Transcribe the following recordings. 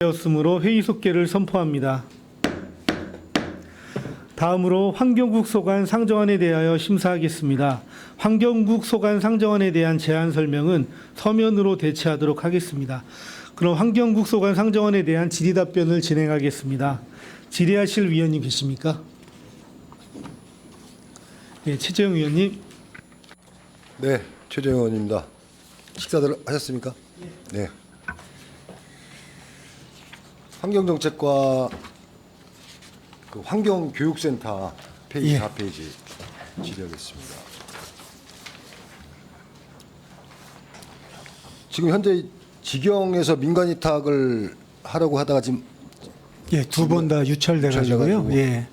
되었으므로 회의 속개를 선포합니다. 다음으로 환경국 소관 상정안에 대하여 심사하겠습니다. 환경국 소관 상정안에 대한 제안 설명은 서면으로 대체하도록 하겠습니다. 그럼 환경국 소관 상정안에 대한 질의 답변을 진행하겠습니다. 질의하실 위원님 계십니까? 네, 최재형 위원님. 네, 최재형 의원입니다. 식사들 하셨습니까? 네. 환경정책과 그 환경교육센터 페이지 4페이지 질의하겠습니다. 지금 현재 직영에서 민간 위탁을 하려고 하다가 지금 두 번 다 유찰돼 가지고요. 유찰돼가지고. 예.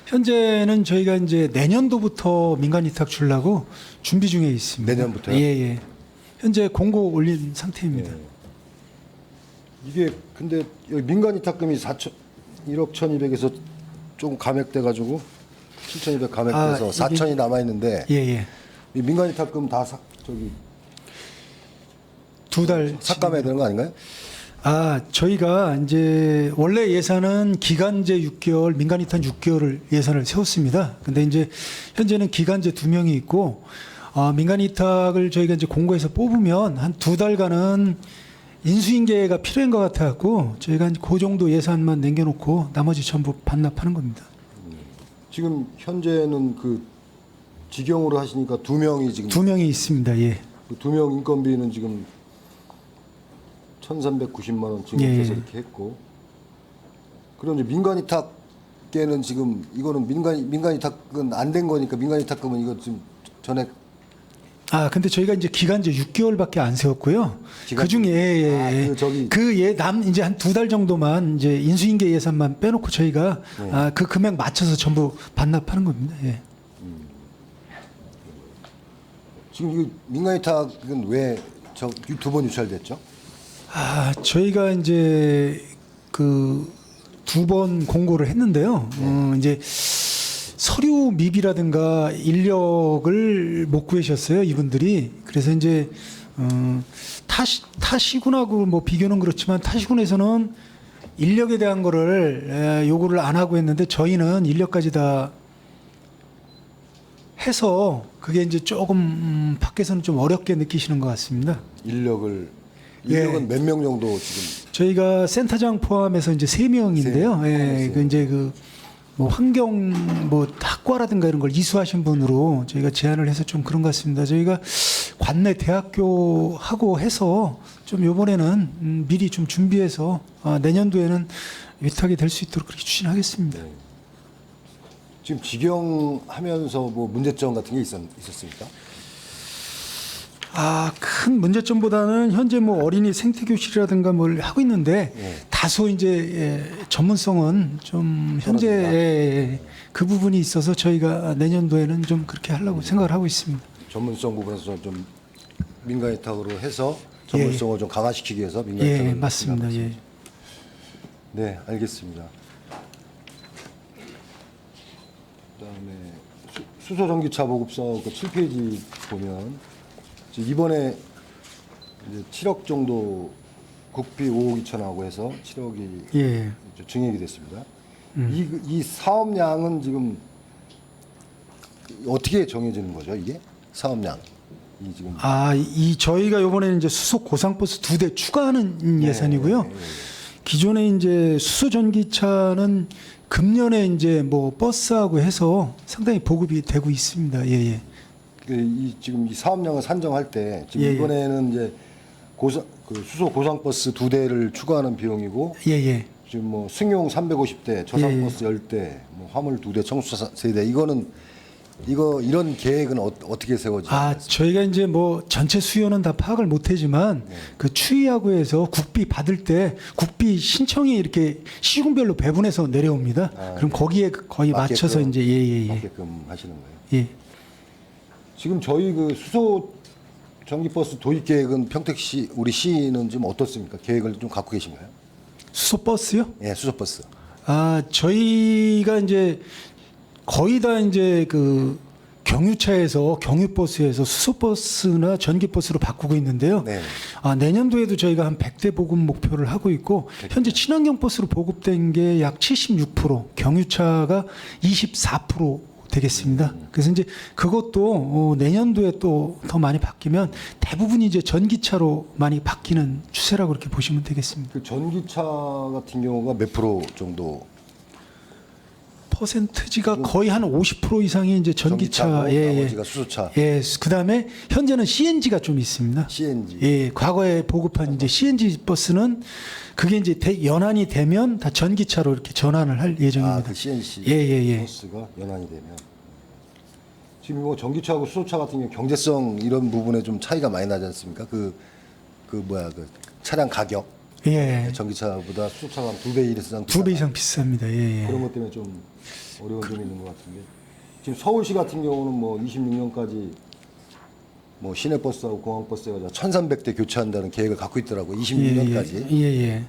현재는 저희가 이제 내년도부터 민간 위탁 주려고 준비 중에 있습니다. 내년부터요? 예, 예. 현재 공고 올린 상태입니다. 네. 이게 근데 여기 민간 위탁금이 1억 1,200에서 좀 감액돼 가지고 7,200 감액돼서 4천이 남아 있는데 예, 예. 이 민간 위탁금 다 저기 두 달 삭감해야 되는 거 아닌가요? 저희가 이제 원래 예산은 기간제 6개월, 민간 위탁 6개월을 예산을 세웠습니다. 근데 이제 현재는 기간제 2명이 있고 민간 위탁을 저희가 이제 공고해서 뽑으면 한 2달간은 인수인계가 필요한 것 같아갖고 저희가 그 정도 예산만 남겨놓고 나머지 전부 반납하는 겁니다. 지금 현재는 그 직영으로 하시니까 2명이 지금 2명이 있습니다. 예. 그 2명 인건비는 지금 1,390만 원 지금 예. 계속 이렇게 했고 그리고 이제 민간 위탁계는 지금 이거는 민간 위탁은 안 된 거니까 민간 위탁금은 이거 지금 전액 근데 저희가 이제 기간제 6개월밖에 안 세웠고요. 그 중에 이제 한 2달 정도만 이제 인수인계 예산만 빼놓고 저희가 그 금액 맞춰서 전부 반납하는 겁니다. 예. 지금 이 민간 위탁은 왜 저 2번 유찰됐죠? 저희가 이제 그 2번 공고를 했는데요. 이제 서류 미비라든가 인력을 못 구하셨어요, 이분들이. 그래서 이제 타시군하고 뭐 비교는 그렇지만 타시군에서는 인력에 대한 거를 요구를 안 하고 했는데 저희는 인력까지 다 해서 그게 이제 조금 밖에서는 좀 어렵게 느끼시는 것 같습니다. 인력은 몇 명 정도 지금 저희가 센터장 포함해서 이제 3명인데요. 예, 그 이제 뭐 환경 뭐 학과라든가 이런 걸 이수하신 분으로 저희가 제안을 해서 좀 그런 것 같습니다. 저희가 관내 대학교 하고 해서 좀 이번에는 미리 좀 준비해서 내년도에는 위탁이 될 수 있도록 그렇게 추진하겠습니다. 네. 지금 직영하면서 뭐 문제점 같은 게 있었습니까? 큰 문제점보다는 현재 뭐 어린이 생태교실이라든가 뭘 하고 있는데 다소 이제 전문성은 좀 현재 그 부분이 있어서 저희가 내년도에는 좀 그렇게 하려고 생각을 하고 있습니다. 전문성 부분에서 좀 민간 위탁으로 해서 전문성을 좀 강화시키기 위해서 민간 위탁을 맞습니다. 예. 네, 알겠습니다. 그다음에 수소전기차 보급서 그 7페이지 보면 이번에 이제 7억 정도 국비 5억 2천하고 해서 7억이 증액이 됐습니다. 이 사업량은 지금 어떻게 정해지는 거죠? 이게 사업량? 이 지금 저희가 이번에는 이제 수소 고상버스 2대 추가하는 예산이고요. 기존에 이제 수소 전기차는 금년에 이제 뭐 버스하고 해서 상당히 보급이 되고 있습니다. 예. 지금 이 사업량을 산정할 때 지금 이번에는 이제 수소 고상버스 2대를 추가하는 비용이고 지금 뭐 승용 350대, 저상버스 10대, 뭐 화물 2대, 청수차 3대 이런 계획은 어떻게 세워지죠? 저희가 이제 뭐 전체 수요는 다 파악을 못하지만 그 추이하고 해서 국비 받을 때 국비 신청이 이렇게 시군별로 배분해서 내려옵니다. 그럼 거기에 거의 맞춰서 이제 맞게끔 하시는 거예요. 예. 지금 저희 그 수소 전기버스 도입 계획은 평택시 우리 시는 지금 어떻습니까? 계획을 좀 갖고 계신가요? 수소 버스요? 예, 수소버스. 저희가 이제 거의 다 이제 그 경유차에서 경유버스에서 수소버스나 전기버스로 바꾸고 있는데요. 네. 내년도에도 저희가 한 100대 보급 목표를 하고 있고 현재 친환경 버스로 보급된 게 약 76%, 경유차가 24% 되겠습니다. 그래서 이제 그것도 내년도에 또 더 많이 바뀌면 대부분이 이제 전기차로 많이 바뀌는 추세라고 그렇게 보시면 되겠습니다. 그 전기차 같은 경우가 몇 프로 정도? 퍼센트지가 거의 한 50% 이상이 이제 전기차, 전기차고 나머지가 수소차. 예, 그다음에 현재는 CNG가 좀 있습니다. CNG. 예, 과거에 보급한 이제 CNG 버스는 그게 이제 연한이 되면 다 전기차로 이렇게 전환을 할 예정입니다. 그 CNC 예. 버스가 연한이 되면. 지금 뭐 전기차하고 수소차 같은 경우 경제성 이런 부분에 좀 차이가 많이 나지 않습니까? 그 차량 가격. 예. 전기차보다 수소차가 한 2배 이상 2배 이상 비쌉니다. 예. 그런 것 때문에 좀 어려운 점이 있는 것 같은데 지금 서울시 같은 경우는 뭐 26년까지 뭐 시내버스하고 공항버스 해가지고 1,300대 교체한다는 계획을 갖고 있더라고요. 26년까지. 예.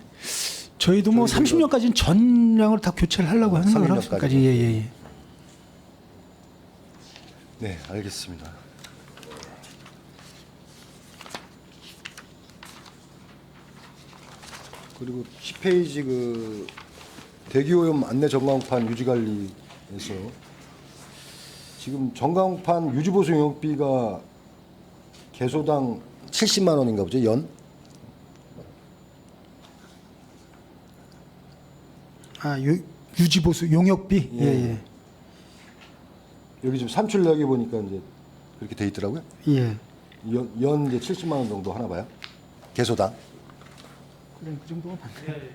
저희도 뭐 30년까지는 전량을 다 교체를 하려고 하는 거라서 30년까지. 까지 예. 네, 알겠습니다. 그리고 10페이지 그 대기오염 안내 전광판 유지관리에서 지금 전광판 유지보수 용역비가 개소당 70만 원인가 보죠, 연? 유지보수 용역비. 예. 여기 지금 산출내역에 보니까 이제 그렇게 돼 있더라고요. 예. 연 이제 70만 원 정도 하나 봐요. 개소당. 그래 그 정도가 많네.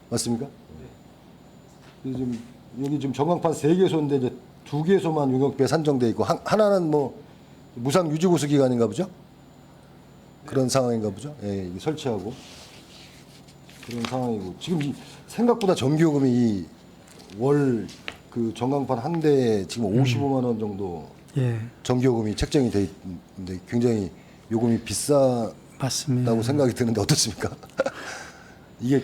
맞습니까? 네. 지금 여기 지금 전광판 3개소인데 이제 2개소만 용역비에 산정돼 있고 하나는 뭐 무상 유지보수 기간인가 보죠? 그런 상황인가 보죠? 예, 이게 설치하고 그런 상황이고 지금 생각보다 전기요금이 월 그 전광판 한 대에 지금 55만 원 정도 예. 전기요금이 책정이 돼 있는데 굉장히 요금이 비싸다고 맞습니다. 생각이 드는데 어떻습니까? 이게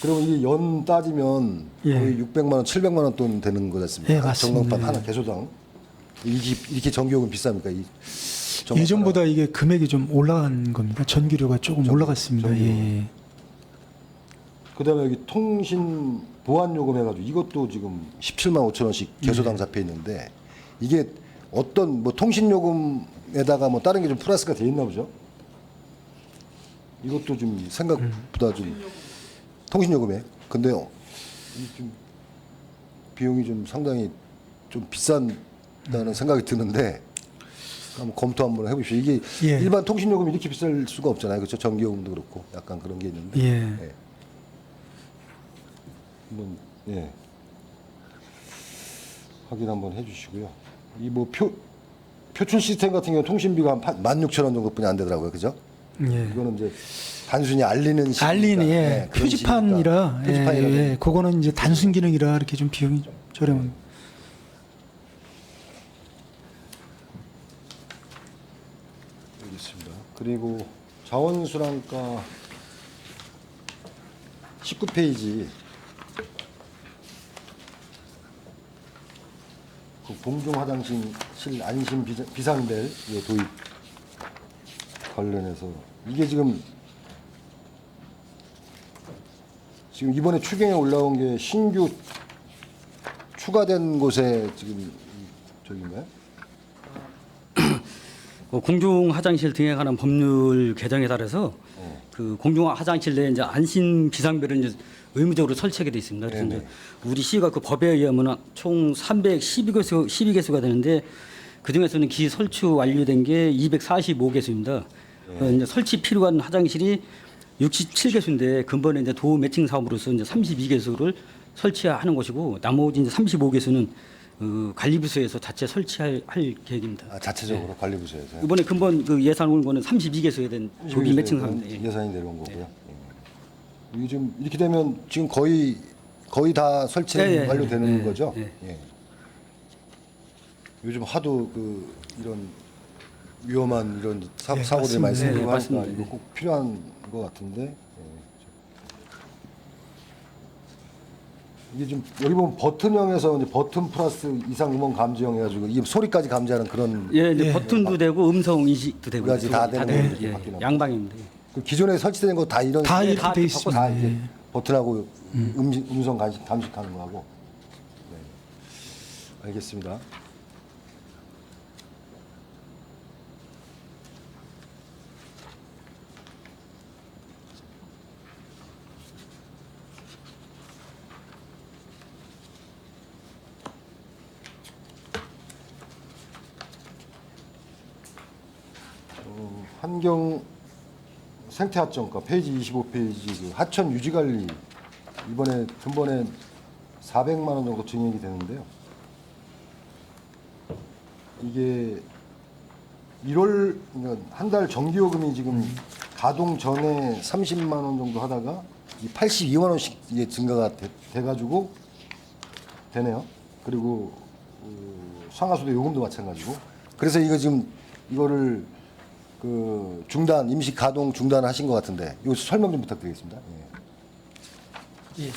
그러면 이게 연 따지면 거의 600만 원, 700만 원 돈 되는 거 같습니다. 예, 맞습니다. 전광판 하나 개소당 이렇게 전기요금 비쌉니까? 이 전광판 예전보다 이게 금액이 좀 올라간 겁니다. 전기료가 조금 올라갔습니다. 예. 그다음에 여기 통신 보안 요금 해가지고 이것도 지금 17만 5천 원씩 개소당 잡혀 있는데 이게 어떤 뭐 통신 요금에다가 뭐 다른 게 좀 플러스가 돼 있나 보죠? 이것도 좀 생각보다 좀 통신 요금에 근데 좀 비용이 좀 상당히 좀 비싼다는 생각이 드는데 한번 검토 한번 해보십시오. 이게 일반 통신 요금이 이렇게 비쌀 수가 없잖아요, 그렇죠? 전기요금도 그렇고 약간 그런 게 있는데. 예. 한번 확인 한번 해주시고요. 이 뭐 표출 시스템 같은 경우 통신비가 한 16,000원 정도뿐이 안 되더라고요, 그죠? 예. 이거는 이제 단순히 알리는 예. 표지판이라 예. 그거는 이제 단순 기능이라 이렇게 좀 비용이 좀 저렴합니다. 알겠습니다. 그리고 자원순환가 19페이지 그 공중 화장실 안심 비상벨 도입 관련해서 이게 지금 이번에 추경에 올라온 게 신규 추가된 곳에 지금 저기인가요? 공중 화장실 등에 관한 법률 개정에 따라서 그 공중 화장실 내에 이제 안심 비상벨은 이제 의무적으로 설치하게 돼 있습니다. 그래서 이제 우리 시가 그 법에 의하면 총 312개수가 되는데 그 중에서는 기 설치 완료된 게 245개수입니다. 이제 설치 필요한 화장실이 67개수인데 근본에 이제 도어 매칭 사업으로서 이제 32개수를 설치하는 것이고 나머지 이제 35개수는 관리부서에서 자체 설치할 계획입니다. 아, 자체적으로 관리부서에서 이번에 근본 그 예산 온 거는 32개수에 대한 조기 매칭 사업입니다. 예산이 내려온 거고요. 이게 좀 이렇게 되면 지금 거의 다 설치는 완료되는 거죠. 예. 요즘 하도 이런 위험한 이런 사고들이 많이 생기고 하니까 이거 꼭 필요한 것 같은데. 이게 좀 여기 보면 버튼형에서 이제 버튼 플러스 이상 음원 감지형 해가지고 이 소리까지 감지하는 그런 예, 이제 버튼도 되고 음성 인식도 되고 두 가지 다 되는 되고, 걸로 예, 바뀌는 양방입니다. 그 기존에 설치된 거 다 이런 다 식으로 이렇게 돼 있습니다. 다 이제 예. 버튼하고 음성 감식하는 거하고. 네. 알겠습니다. 환경 생태 하점과 페이지 25페이지 그 하천 유지 관리 이번에 근본에 400만 원 정도 증액이 되는데요. 이게 1월 한 달 전기요금이 지금 가동 전에 30만 원 정도 하다가 이 82만 원씩 이게 증가가 돼가지고 되네요. 그리고 상하수도 요금도 마찬가지고. 그래서 이거 지금 이거를 그 중단 임시 가동 중단하신 것 같은데 이거 설명 좀 부탁드리겠습니다. 예. 예.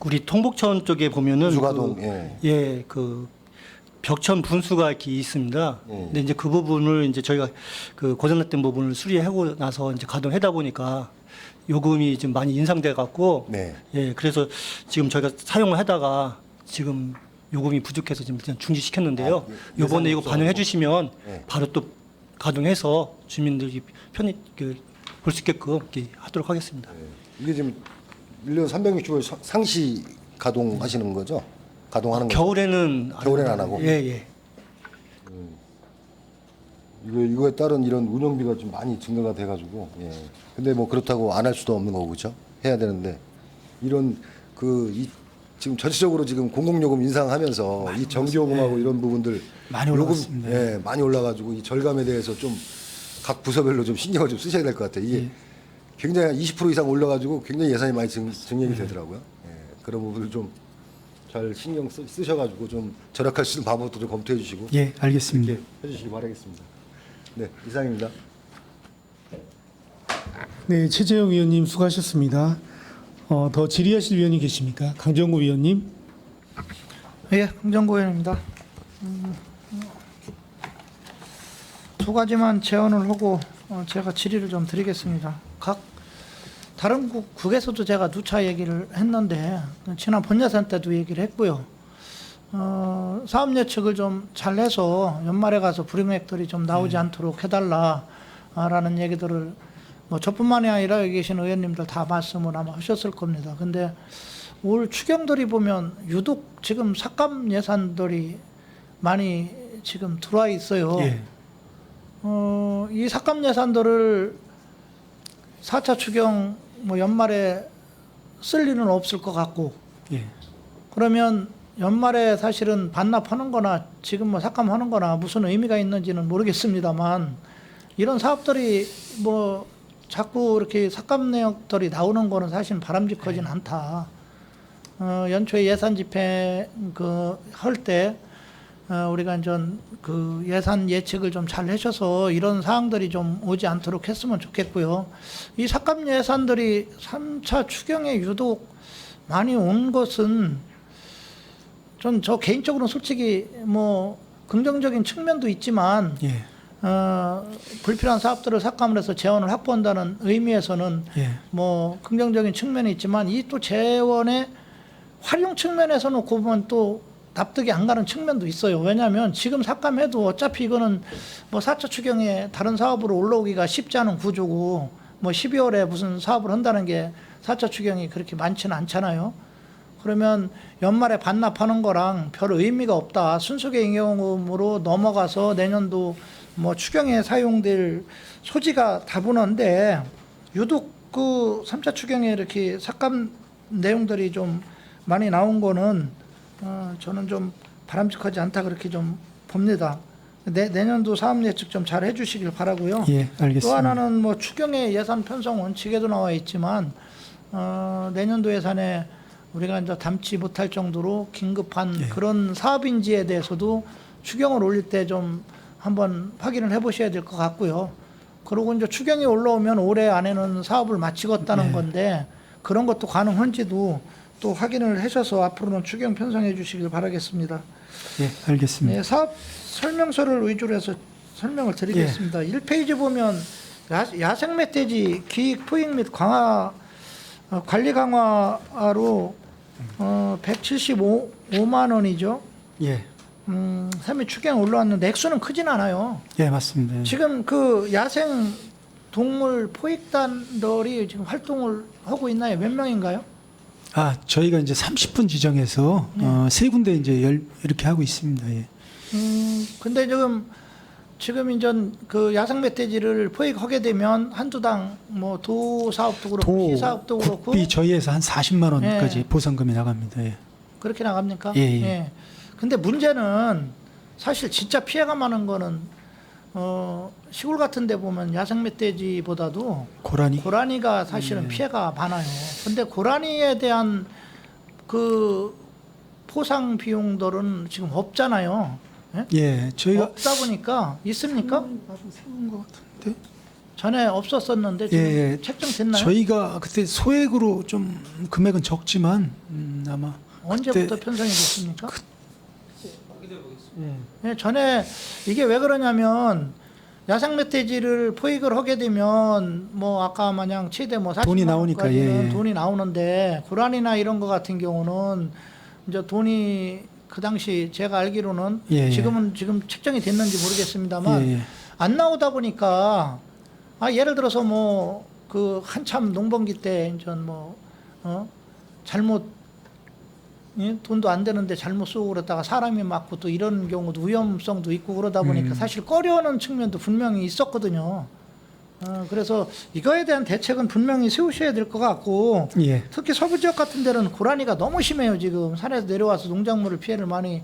우리 통복천 쪽에 보면은 주가동, 그 벽천 분수가 이렇게 있습니다. 예. 근데 이제 그 부분을 이제 저희가 그 고장났던 부분을 수리하고 나서 이제 가동하다 보니까 요금이 좀 많이 인상돼 갖고 네. 예, 그래서 지금 저희가 사용을 하다가 지금 요금이 부족해서 지금 일단 중지시켰는데요. 아, 요번에 이거 예산이 반영해 주시면 예. 바로 또 가동해서 주민들이 편히 볼 수 있게끔 이렇게 하도록 하겠습니다. 이게 지금 1년 365일 상시 가동하시는 거죠? 가동하는 거죠? 겨울에는 겨울에는 안 하고? 예, 예. 이거에 따른 이런 운영비가 좀 많이 증가가 돼가지고, 예. 근데 뭐 그렇다고 안 할 수도 없는 거고, 그죠? 해야 되는데, 이런 지금 전체적으로 지금 공공요금 인상하면서 이 전기요금하고 이런 부분들 많이 올라갔습니다. 예, 많이 올라가지고 이 절감에 대해서 좀 각 부서별로 좀 신경을 좀 쓰셔야 될 것 같아요. 이게 굉장히 20% 이상 올라가지고 굉장히 예산이 많이 증액이 되더라고요. 예, 그런 부분을 좀 잘 신경 쓰셔가지고 좀 절약할 수 있는 방법도 좀 검토해 주시고 예, 알겠습니다. 이렇게 해주시기 바라겠습니다. 네, 이상입니다. 네, 최재형 위원님 수고하셨습니다. 더 질의하실 위원이 계십니까? 강정구 위원님. 예, 강정구 의원입니다. 두 가지만 제언을 하고 제가 질의를 좀 드리겠습니다. 각 다른 국에서도 제가 누차 얘기를 했는데 지난 본예산 때도 얘기를 했고요. 사업 예측을 좀 잘해서 연말에 가서 불이익들이 좀 나오지 않도록 해달라라는 얘기들을 뭐 저뿐만이 아니라 여기 계신 의원님들 다 말씀을 아마 하셨을 겁니다. 근데 올 추경들이 보면 유독 지금 삭감 예산들이 많이 지금 들어와 있어요. 예. 이 삭감 예산들을 4차 추경 뭐 연말에 쓸 일은 없을 것 같고, 예. 그러면 연말에 사실은 반납하는 거나 지금 뭐 삭감하는 거나 무슨 의미가 있는지는 모르겠습니다만 이런 사업들이 뭐 자꾸 이렇게 삭감 내역들이 나오는 거는 사실 바람직하진 않다. 연초에 예산 집행 할 때 우리가 좀 그 예산 예측을 좀 잘 하셔서 이런 사항들이 좀 오지 않도록 했으면 좋겠고요. 이 삭감 예산들이 3차 추경에 유독 많이 온 것은 전 저 개인적으로는 솔직히 뭐 긍정적인 측면도 있지만 예. 불필요한 사업들을 삭감을 해서 재원을 확보한다는 의미에서는 예. 뭐 긍정적인 측면이 있지만 이 또 재원의 활용 측면에서 놓고 보면 또 납득이 안 가는 측면도 있어요. 왜냐하면 지금 삭감해도 어차피 이거는 뭐 4차 추경에 다른 사업으로 올라오기가 쉽지 않은 구조고 뭐 12월에 무슨 사업을 한다는 게 4차 추경이 그렇게 많지는 않잖아요. 그러면 연말에 반납하는 거랑 별 의미가 없다. 순수계 잉여금으로 넘어가서 내년도 뭐 추경에 사용될 소지가 다분한데 유독 그 3차 추경에 이렇게 삭감 내용들이 좀 많이 나온 거는 저는 좀 바람직하지 않다 그렇게 좀 봅니다. 내년도 사업 예측 좀 잘 해주시길 바라고요. 예, 알겠습니다. 또 하나는 뭐 추경의 예산 편성 원칙에도 나와 있지만 내년도 예산에 우리가 이제 담지 못할 정도로 긴급한 그런 사업인지에 대해서도 추경을 올릴 때 좀 한번 확인을 해보셔야 될 것 같고요. 그리고 이제 추경이 올라오면 올해 안에는 사업을 마치겠다는 건데 그런 것도 가능한지도 또 확인을 하셔서 앞으로는 추경 편성해 주시길 바라겠습니다. 예, 알겠습니다. 네, 사업 설명서를 위주로 해서 설명을 드리겠습니다. 1페이지 보면 야생 멧돼지 기익 포획 및 강화 관리 강화로 175만 원이죠. 예, 셈이 추경 올라왔는데 액수는 크진 않아요. 예, 맞습니다. 지금 그 야생 동물 포획단들이 지금 활동을 하고 있나요? 몇 명인가요? 아, 저희가 이제 30분 지정해서 세 군데 이제 이렇게 하고 있습니다. 예. 근데 지금 이제 그 야생 멧돼지를 포획하게 되면 한두 당 뭐 도 사업도 그렇고 시 사업도 그렇고 국비 저희에서 한 40만 원까지 예. 보상금이 나갑니다. 예. 그렇게 나갑니까? 예, 예. 근데 문제는 사실 진짜 피해가 많은 거는 시골 같은 데 보면 야생 멧돼지보다도 고라니. 고라니가 사실은 피해가 많아요. 근데 고라니에 대한 그 포상 비용들은 지금 없잖아요. 예? 예, 저희가 없다 보니까 있습니까? 세운 것 같은데. 전에 없었었는데 지금 예, 책정됐나요? 저희가 그때 소액으로 좀 금액은 적지만 아마 언제부터 그때- 편성이 됐습니까? 예, 전에 이게 왜 그러냐면 야생 멧돼지를 포획을 하게 되면 뭐 아까 마냥 최대 뭐 40만 돈이 나오니까, 원까지는 예, 예. 돈이 나오는데 고라니나 이런 거 같은 경우는 이제 돈이 그 당시 제가 알기로는 예, 예. 지금 책정이 됐는지 모르겠습니다만 예, 예. 안 나오다 보니까 예를 들어서 뭐 그 한참 농번기 때 이제 뭐 잘못 돈도 안 되는데 잘못 쓰고 그러다가 사람이 맞고 또 이런 경우도 위험성도 있고 그러다 보니까 사실 꺼려하는 측면도 분명히 있었거든요. 그래서 이거에 대한 대책은 분명히 세우셔야 될 것 같고 예. 특히 서부 지역 같은 데는 고라니가 너무 심해요. 지금 산에서 내려와서 농작물을 피해를 많이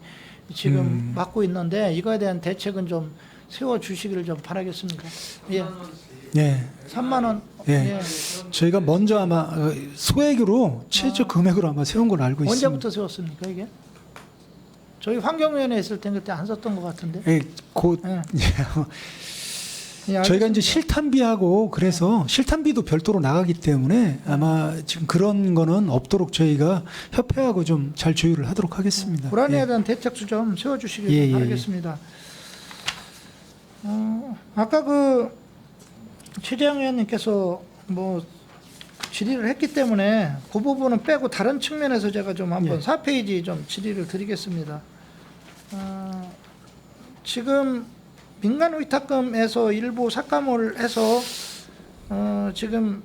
지금 받고 있는데 이거에 대한 대책은 좀 세워주시기를 좀 바라겠습니다. 예, 예. 3만 원. 예. 저희가 먼저 아마 소액으로 최저 금액으로 아마 세운 걸로 알고 있습니다. 언제부터 세웠습니까 이게? 저희 환경위원회 있을 때 그때 안 썼던 것 같은데. 예, 곧 예. 예, 저희가 이제 실탄비하고 그래서 실탄비도 별도로 나가기 때문에 아마 지금 그런 거는 없도록 저희가 협회하고 좀 잘 조율을 하도록 하겠습니다. 고라니에 예. 대한 대책수 좀 세워주시길 예, 예, 바라겠습니다. 아까 그 최재형 의원님께서 뭐 질의를 했기 때문에 그 부분은 빼고 다른 측면에서 제가 좀 한번 4페이지 좀 질의를 드리겠습니다. 지금 민간 위탁금에서 일부 삭감을 해서 지금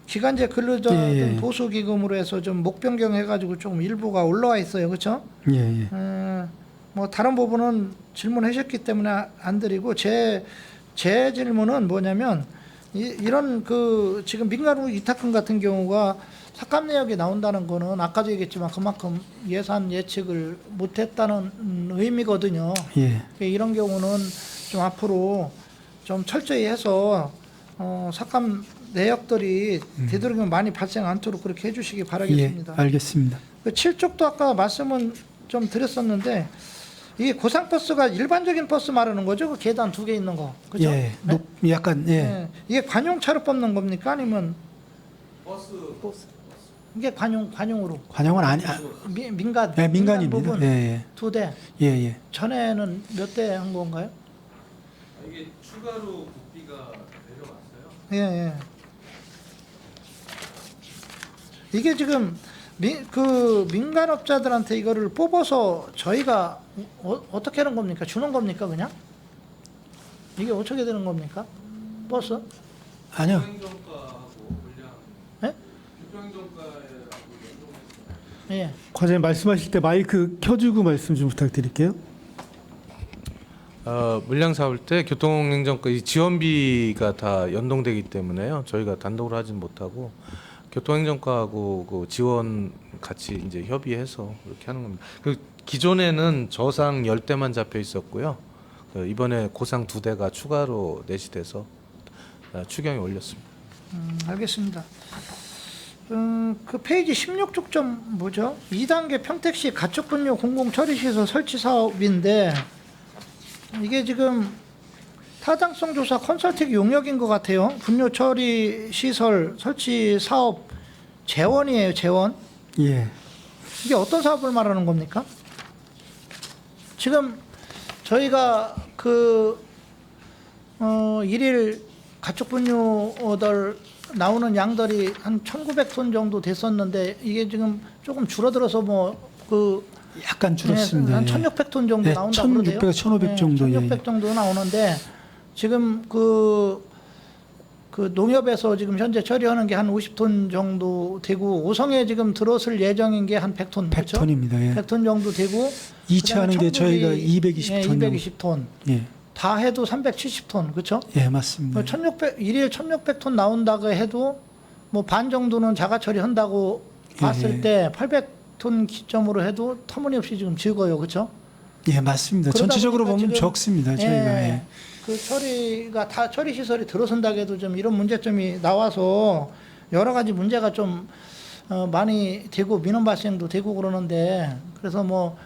기간제 근로자 예, 예. 등 보수기금으로 해서 좀 목 변경해가지고 좀 일부가 올라와 있어요, 그렇죠? 예, 예. 뭐 다른 부분은 질문하셨기 때문에 안 드리고 제 질문은 뭐냐면 이런 그 지금 민간 위탁금 같은 경우가 삭감 내역이 나온다는 거는 아까도 얘기했지만 그만큼 예산 예측을 못했다는 의미거든요. 예. 이런 경우는 좀 앞으로 좀 철저히 해서 삭감 내역들이 되도록이면 많이 발생 않도록 그렇게 해주시기 바라겠습니다. 예, 알겠습니다. 그 7쪽도 아까 말씀은 좀 드렸었는데 이게 고상버스가 일반적인 버스 말하는 거죠? 그 계단 2개 있는 거. 그죠? 예, 네? 약간 예. 네. 이게 관용차로 뽑는 겁니까? 아니면 버스. 이게 관용으로 관용은 아니 민간 예, 민간입니다. 부분 예, 2대. 예. 예, 예. 전에는 몇 대 한 건가요? 이게 추가로 국비가 내려왔어요. 예, 예. 이게 지금 그 민간업자들한테 이거를 뽑아서 저희가 어떻게 하는 겁니까? 주는 겁니까 그냥? 이게 어떻게 되는 겁니까? 버스? 아니요. 교통행정과하고 물량, 예? 교통행정과하고 연동해서 예. 과장님 말씀하실 때 마이크 켜주고 말씀 좀 부탁드릴게요. 물량 사올 때 교통행정과 이 지원비가 다 연동되기 때문에요. 저희가 단독으로 하진 못하고 교통행정과하고 그 지원 같이 이제 협의해서 이렇게 하는 겁니다. 그 기존에는 저상 10대만 잡혀 있었고요. 이번에 고상 2대가 추가로 내시돼서 추경이 올렸습니다. 알겠습니다. 그 페이지 16쪽 좀 뭐죠? 2단계 평택시 가축분뇨 공공처리시설 설치 사업인데 이게 지금 타당성 조사 컨설팅 용역인 것 같아요. 분뇨 처리 시설 설치 사업 재원이에요, 재원. 예. 이게 어떤 사업을 말하는 겁니까? 지금 저희가 일일 가축분유들 나오는 양들이 한 1,900톤 정도 됐었는데 이게 지금 조금 줄어들어서 약간 줄었습니다. 한 예. 1,600톤 정도 네, 나온다고 그러대요. 1,600, 1,500 정도, 예. 1,600 정도 나오는데 지금 그 농협에서 지금 현재 처리하는 게 한 50톤 정도 되고 오성에 지금 들어설 예정인 게 한 100톤, 그렇죠? 100톤입니다. 예. 100톤 정도 되고 2차 하는 게 저희가 220톤. 220톤. 예. 다 해도 370톤, 그렇죠? 예, 맞습니다. 1일 1,600톤 나온다고 해도 뭐 반 정도는 자가 처리한다고 봤을 예. 때 800톤 기점으로 해도 터무니없이 지금 적어요, 그렇죠? 예, 맞습니다. 그러다 전체적으로 보니까 보면 지금, 적습니다. 저희가. 예. 그 처리가 다 처리 시설이 들어선다고 해도 좀 이런 문제점이 나와서 여러 가지 문제가 좀 많이 되고 민원 발생도 되고 그러는데 그래서 뭐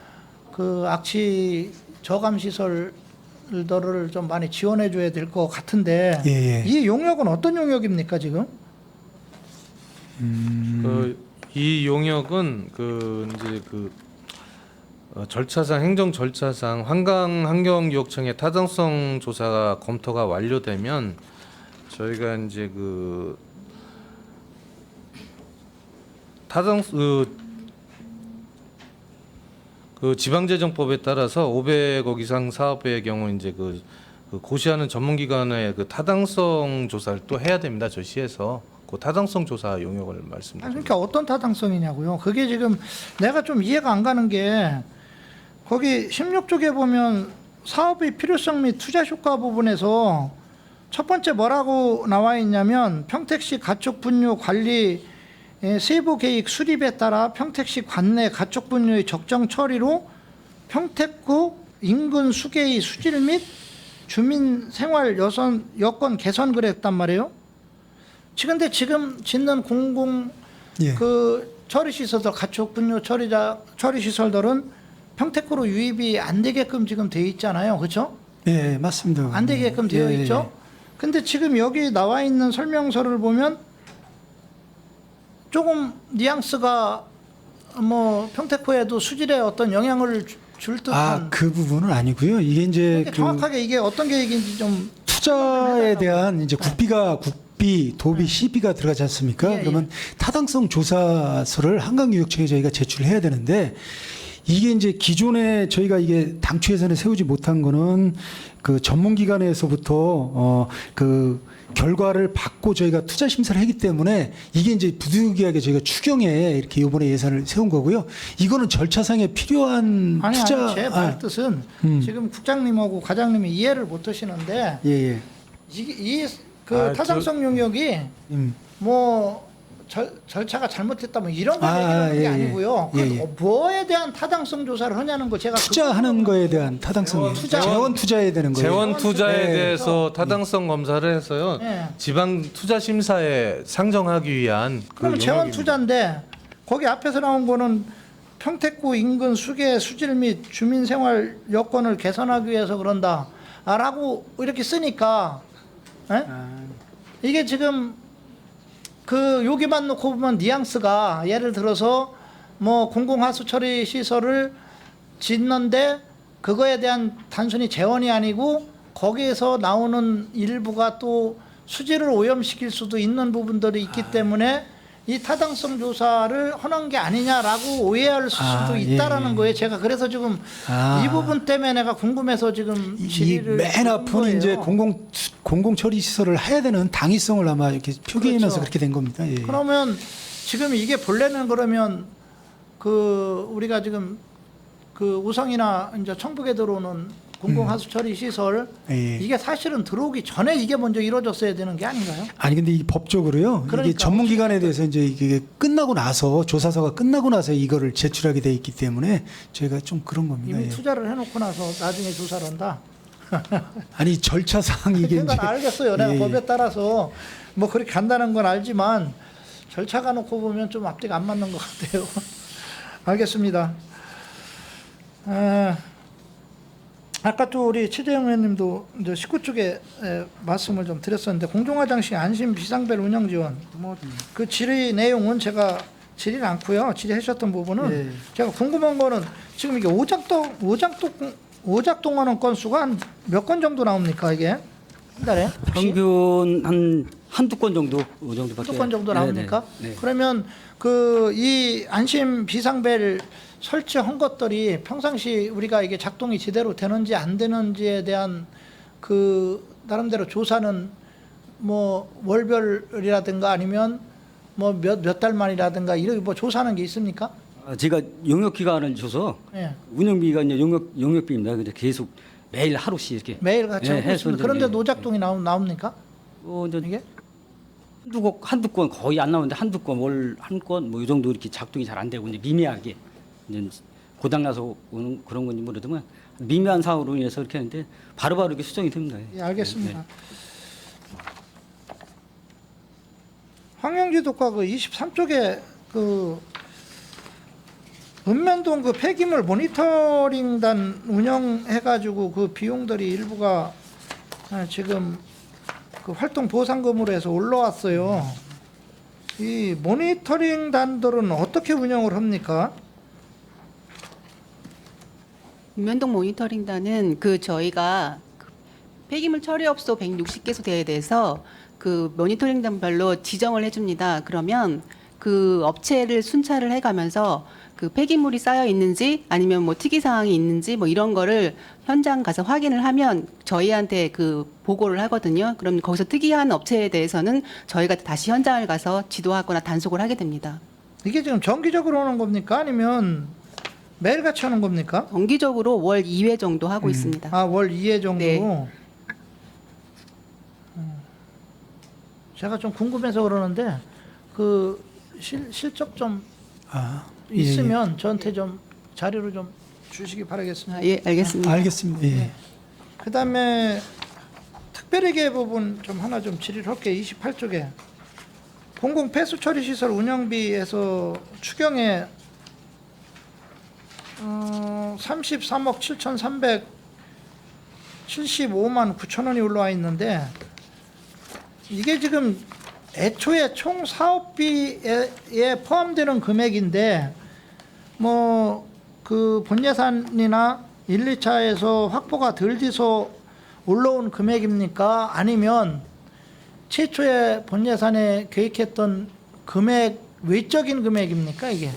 그 악취 저감 시설들을 좀 많이 지원해 줘야 될 것 같은데 예, 예. 이 용역은 어떤 용역입니까 지금? 이 용역은 이제 절차상 행정 절차상 환경유역청의 타당성 조사가 검토가 완료되면 저희가 이제 지방재정법에 따라서 500억 이상 사업의 경우 이제 고시하는 전문기관의 타당성 조사를 또 해야 됩니다. 저희 시에서 그 타당성 조사 용역을 말씀드립니다. 그러니까 어떤 타당성이냐고요. 그게 지금 내가 좀 이해가 안 가는 게 거기 16쪽에 보면 사업의 필요성 및 투자 효과 부분에서 첫 번째 뭐라고 나와 있냐면 평택시 가축분유 관리 세부 계획 수립에 따라 평택시 관내 가축분유의 적정 처리로 평택구 인근 수계의 수질 및 주민 생활 여건 개선 그랬단 말이에요. 근데 지금 짓는 공공 예. 처리 시설들 가축분유 처리 시설들은 평택구로 유입이 안 되게끔 지금 돼 있잖아요, 그렇죠? 예, 맞습니다. 안 되게끔 되어 예, 있죠. 근데 지금 여기 나와 있는 설명서를 보면 조금 뉘앙스가 뭐 평택구에도 수질에 어떤 영향을 줄 듯한. 그 부분은 아니고요. 이게 이제 근데 정확하게 이게 어떤 계획인지 좀 투자에 대한 이제 국비, 도비, 시비가 들어가지 않습니까? 예, 예. 그러면 타당성 조사서를 한강유역청에 저희가 제출을 해야 되는데 이게 이제 기존에 저희가 이게 당초 예산에 세우지 못한 거는 그 전문기관에서부터 그 결과를 받고 저희가 투자 심사를 하기 때문에 이게 이제 부득이하게 저희가 추경에 이렇게 이번에 예산을 세운 거고요. 이거는 절차상에 필요한 아니 투자. 제 말 뜻은 지금 국장님하고 과장님이 이해를 못 하시는데 예. 타당성 용역이 뭐 절차가 잘못했다 뭐 이런 걸 얘기하는 게 아니고요. 뭐에 대한 타당성 조사를 하냐는 거 제가 투자하는 거에 대한 타당성, 재원 투자해야 되는 거예요. 재원 투자에 네. 대해서 타당성 검사를 해서요. 네. 지방 투자 심사에 상정하기 위한 그러면 재원 용역입니다. 투자인데 거기 앞에서 나온 거는 평택구 인근 수계 수질 및 주민 생활 여건을 개선하기 위해서 그런다라고 이렇게 쓰니까 이게 지금 여기만 놓고 보면 뉘앙스가 예를 들어서 뭐 공공하수 처리 시설을 짓는데 그거에 대한 단순히 재원이 아니고 거기에서 나오는 일부가 또 수질을 오염시킬 수도 있는 부분들이 있기 때문에 이 타당성 조사를 하는 게 아니냐라고 오해할 수도 있다라는 거예요. 제가 그래서 지금 이 부분 때문에 내가 궁금해서 지금 질의를 맨 앞은 거예요. 이제 공공 처리 시설을 해야 되는 당위성을 아마 이렇게 표기하면서 그렇죠. 그렇게 된 겁니다. 예. 그러면 지금 이게 본래는 그러면 우리가 지금 우성이나 이제 청북에 들어오는 공공하수 처리 시설 이게 사실은 들어오기 전에 이게 먼저 이루어졌어야 되는 게 아닌가요? 아니 근데 이 법적으로요. 이게 그러니까 전문기관에 대해서 이제 이게 끝나고 나서 조사서가 끝나고 나서 이거를 제출하게 돼 있기 때문에 저희가 좀 그런 겁니다. 이미 예. 투자를 해놓고 나서 나중에 조사를 한다. 아니 절차상 이게 그건 이제 알겠어요. 내가 예. 법에 따라서 뭐 그렇게 간다는 건 알지만 절차가 놓고 보면 좀 앞뒤가 안 맞는 것 같아요. 알겠습니다. 아까 또 우리 최재형 의원님도 이제 19쪽에 말씀을 좀 드렸었는데 공중화장실 안심 비상벨 운영 지원 뭐 그 질의 내용은 제가 질의는 않고요. 질의해 주셨던 부분은 예. 제가 궁금한 거는 지금 이게 오작동하는 건수가 한 몇 건 정도 나옵니까 이게 한 달에? 평균 한 한두 건 정도 그 정도밖에. 한두 건 정도 나옵니까? 네, 네. 그러면 그 이 안심 비상벨 설치한 것들이 평상시 우리가 이게 작동이 제대로 되는지 안 되는지에 대한 그 나름대로 조사는 뭐 월별이라든가 아니면 뭐 몇 달 만이라든가 이렇게 뭐 조사하는 게 있습니까? 제가 용역 기간을 줘서 예. 운영비가 이제 용역비입니다. 근데 계속 매일 하루씩 이렇게 매일 같이 하고 해서 있습니다. 이제 그런데 노작동이 나옵니까? 이제 이게? 한두 건 거의 안 나오는데 한두 건 월 한 건 뭐 이 정도 이렇게 작동이 잘 안 되고 이제 미미하게 이제 고장 나서 오는 그런 건지 모르지만 미미한 사고로 인해서 이렇게 하는데 바로바로 이렇게 수정이 됩니다. 예, 알겠습니다. 네. 황영지도과 그 23쪽에 그 읍면동 그 폐기물 모니터링단 운영해가지고 그 비용들이 일부가 지금 그 활동 보상금으로 해서 올라왔어요. 이 모니터링단들은 어떻게 운영을 합니까? 읍면동 모니터링단은 그 저희가 그 폐기물 처리업소 160개소대에 대해서 그 모니터링단별로 지정을 해줍니다. 그러면 그 업체를 순찰을 해가면서 그 폐기물이 쌓여 있는지 아니면 뭐 특이 사항이 있는지 뭐 이런 거를 현장 가서 확인을 하면 저희한테 그 보고를 하거든요. 그럼 거기서 특이한 업체에 대해서는 저희가 다시 현장을 가서 지도하거나 단속을 하게 됩니다. 이게 지금 정기적으로 오는 겁니까? 아니면 매일같이 하는 겁니까? 정기적으로 월 2회 정도 하고 있습니다. 아, 월 2회 정도? 네. 제가 좀 궁금해서 그러는데 그 실적 좀 아, 있으면 저한테 좀 자료를 좀 주시기 바라겠습니다. 아, 예, 알겠습니다. 알겠습니다. 예. 그다음에 특별회계 부분 좀 하나 좀 질의를 할게요. 28쪽에 공공 폐수 처리 시설 운영비에서 추경에 33억 7,375만 9천 원이 올라와 있는데 이게 지금 애초에 총 사업비에 포함되는 금액인데 뭐 그 본예산이나 1, 2차에서 확보가 덜 돼서 올라온 금액입니까? 아니면 최초에 본예산에 계획했던 금액 외적인 금액입니까 이게?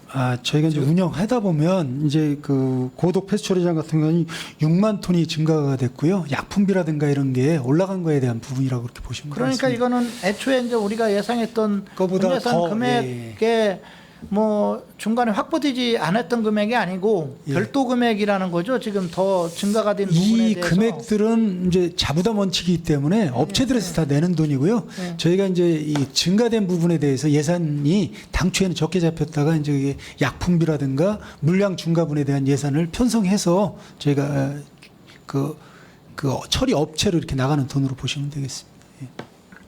아, 저희가 이제 운영하다 보면 이제 그 고독 폐수 처리장 같은 경우는 6만 톤이 증가가 됐고요. 약품비라든가 이런 게 올라간 거에 대한 부분이라고 그렇게 보시면 그러니까 되겠습니다. 이거는 애초에 이제 우리가 예상했던 그거보다 본예산 더, 금액에 뭐 중간에 확보되지 않았던 금액이 아니고 예. 별도 금액이라는 거죠. 지금 더 증가가 된 부분에 이 대해서. 금액들은 이제 자부담 원칙이기 때문에 업체들에서 다 내는 돈이고요. 네. 저희가 이제 이 증가된 부분에 대해서 예산이 당초에는 적게 잡혔다가 이제 이게 약품비라든가 물량 중과분에 대한 예산을 편성해서 저희가 그 처리 업체로 이렇게 나가는 돈으로 보시면 되겠습니다. 예.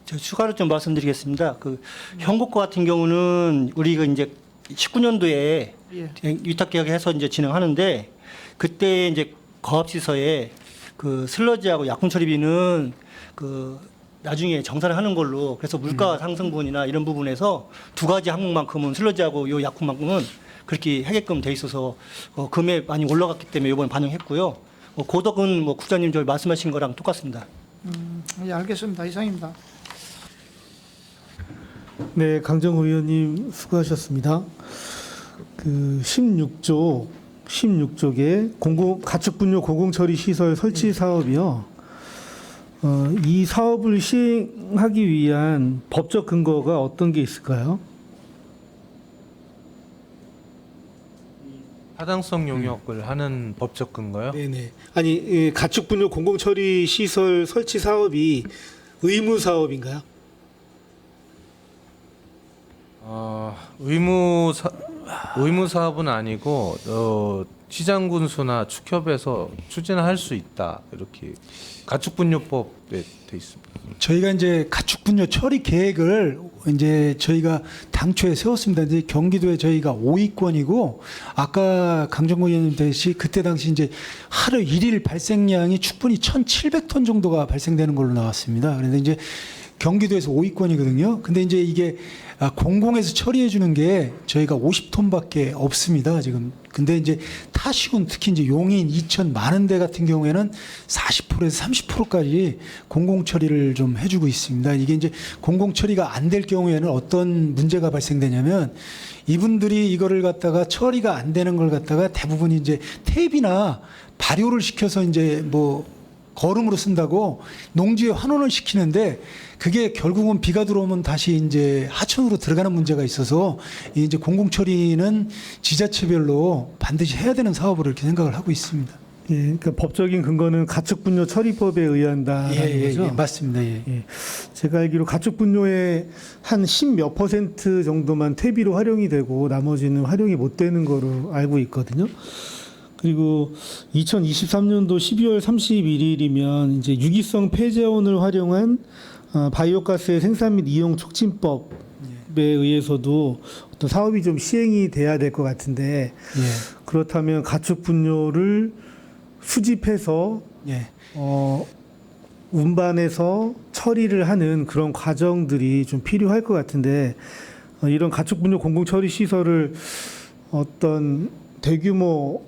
저 추가로 좀 말씀드리겠습니다. 그 현곡과 같은 경우는 우리가 이제 19년도에 예. 위탁 계약해서 이제 진행하는데 그때 이제 거합시서에 그 슬러지하고 약품 처리비는 그 나중에 정산을 하는 걸로 그래서 물가 상승분이나 이런 부분에서 두 가지 항목만큼은 슬러지하고 요 약품만큼은 그렇게 하게끔 돼 있어서 금액 많이 올라갔기 때문에 이번에 반영했고요. 고덕은 뭐 국장님 저 말씀하신 거랑 똑같습니다. 예, 알겠습니다. 이상입니다. 네, 강정호 의원님 수고하셨습니다. 그 16쪽에 가축분뇨 공공처리 시설 설치 사업이요. 이 사업을 시행하기 위한 법적 근거가 어떤 게 있을까요? 타당성 용역을 하는 법적 근거요? 네네. 아니, 이 가축분뇨 공공처리 시설 설치 사업이 의무 사업인가요? 의무 사업은 아니고 시장군수나 축협에서 추진할 수 있다 이렇게 가축분뇨법에 돼 있습니다. 저희가 이제 가축분뇨 처리 계획을 이제 저희가 당초에 세웠습니다. 이제 경기도에 저희가 5위권이고 아까 강정호 의원님 듯이 그때 당시 이제 하루 1일 발생량이 충분히 1,700톤 정도가 발생되는 걸로 나왔습니다. 그런데 이제 경기도에서 5위권이거든요. 근데 이제 이게 공공에서 처리해 주는 게 저희가 50톤밖에 없습니다, 지금. 근데 이제 타시군, 특히 이제 용인, 이천 많은 데 같은 경우에는 40%에서 30%까지 공공 처리를 좀 해주고 있습니다. 이게 이제 공공 처리가 안 될 경우에는 어떤 문제가 발생되냐면 이분들이 이거를 갖다가 처리가 안 되는 걸 갖다가 대부분 이제 탭이나 발효를 시켜서 이제 뭐 거름으로 쓴다고 농지에 환원을 시키는데 그게 결국은 비가 들어오면 다시 이제 하천으로 들어가는 문제가 있어서 이제 공공 처리는 지자체별로 반드시 해야 되는 사업으로 이렇게 생각을 하고 있습니다. 예, 그러니까 법적인 근거는 가축분뇨 처리법에 의한다라는 거죠. 예, 맞습니다. 예. 예, 제가 알기로 가축분뇨의 한 10몇 % 정도만 퇴비로 활용이 되고 나머지는 활용이 못 되는 거로 알고 있거든요. 그리고 2023년도 12월 31일이면 이제 유기성 폐재원을 활용한 바이오가스의 생산 및 이용 촉진법에 의해서도 어떤 사업이 좀 시행이 돼야 될 것 같은데 예. 그렇다면 가축 분뇨를 수집해서 예. 운반해서 처리를 하는 그런 과정들이 좀 필요할 것 같은데 이런 가축 분뇨 공공 처리 시설을 어떤 대규모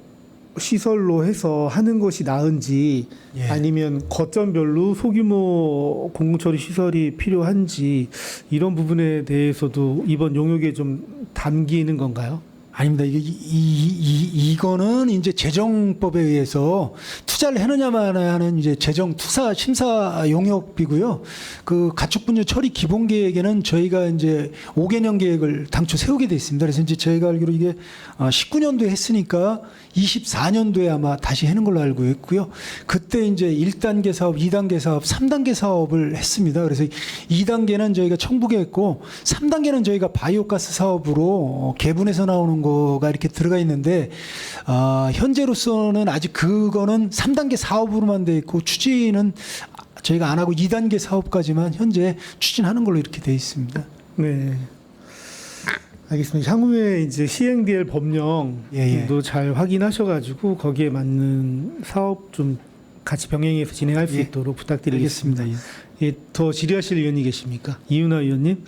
시설로 해서 하는 것이 나은지 예. 아니면 거점별로 소규모 공공처리 시설이 필요한지 이런 부분에 대해서도 이번 용역에 좀 담기는 건가요? 아닙니다. 이거는 이제 재정법에 의해서 투자를 해느냐만 하는 이제 재정 투사 심사 용역비고요. 그 가축분뇨 처리 기본 계획에는 저희가 이제 5개년 계획을 당초 세우게 돼 있습니다. 그래서 이제 저희가 알기로 이게 19년도에 했으니까 24년도에 아마 다시 하는 걸로 알고 있고요. 그때 이제 1단계 사업, 2단계 사업, 3단계 사업을 했습니다. 그래서 2단계는 저희가 청북에 했고 3단계는 저희가 바이오가스 사업으로 개분해서 나오는 거가 이렇게 들어가 있는데 현재로서는 아직 그거는 3단계 사업으로만 돼 있고 추진은 저희가 안 하고 2단계 사업까지만 현재 추진하는 걸로 이렇게 돼 있습니다. 네. 알겠습니다. 향후에 이제 시행될 법령도 잘 확인하셔가지고 거기에 맞는 사업 좀 같이 병행해서 진행할 수 있도록 부탁드리겠습니다. 예, 더 질의하실 의원이 계십니까? 이윤아 의원님.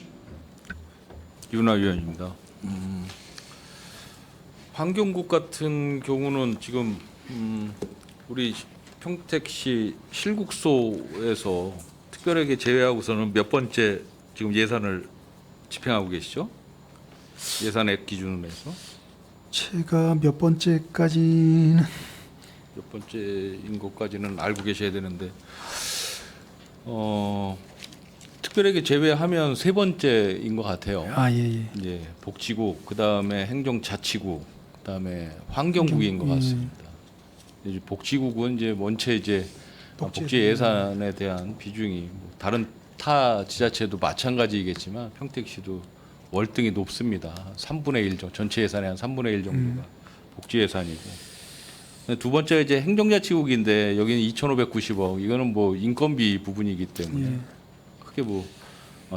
이윤아 의원입니다. 환경국 같은 경우는 지금 우리 평택시 실국소에서 특별하게 제외하고서는 몇 번째 지금 예산을 집행하고 계시죠? 예산액 기준으로 해서 제가 몇 번째까지는 몇 번째인 것까지는 알고 계셔야 되는데 특별하게 제외하면 세 번째인 것 같아요. 예, 복지국, 그 다음에 행정자치국, 그 다음에 환경국인 것 같습니다. 이제 복지국은 이제 원체 이제 복지 예산에 대한 비중이 다른 타 지자체도 마찬가지이겠지만 평택시도 월등히 높습니다. 3분의 1 정도, 전체 예산의 한 3분의 1 정도가 복지 예산이고. 두 번째가 이제 행정자치국인데 여기는 2,590억. 이거는 뭐 인건비 부분이기 때문에 크게 뭐